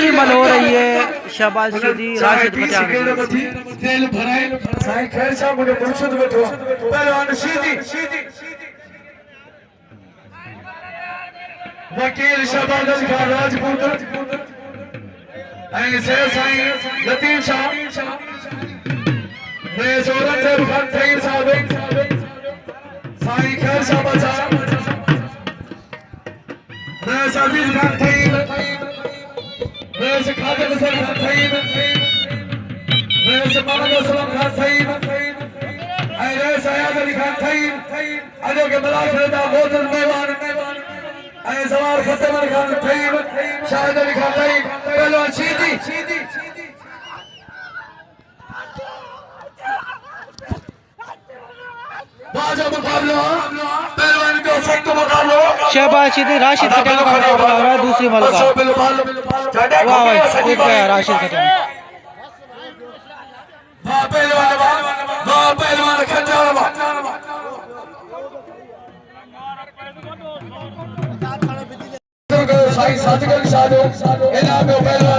दूसरी मल हो रही है शहबाज सीधी राशिद खटियान। तेल भराए साईं खैर साहब मुझे मुर्शिद बैठो पहलवान सीधी वकील शहबाज अली खान राजपूत ऐसे साईं लतीफ साहब मैं औरंगजेब खान तहीर साहब साईं खैर साहब मैं अजीज खान तहीर मैं खादिम हसन खान तहीर मैं मोहम्मद असलम खान तहीर ऐसे सयाद अली खान तहीर अजो के मलाक रदा मोहसिन मेहमान ऐ सवार फतेहमन खान तहीर शाहिद अली खान तहीर पहलवान सीधी बाजा मुकाबला पहलवान का सख्त मुकाबला शहबाज सीधी राशिद खटियान का मुकाबला हो रहा है दूसरी मल का। वाह भाई जीत गया राशिद खटियान। वाह पहलवान खटियान साईं सादिक अली साहब इनाम में पहलवान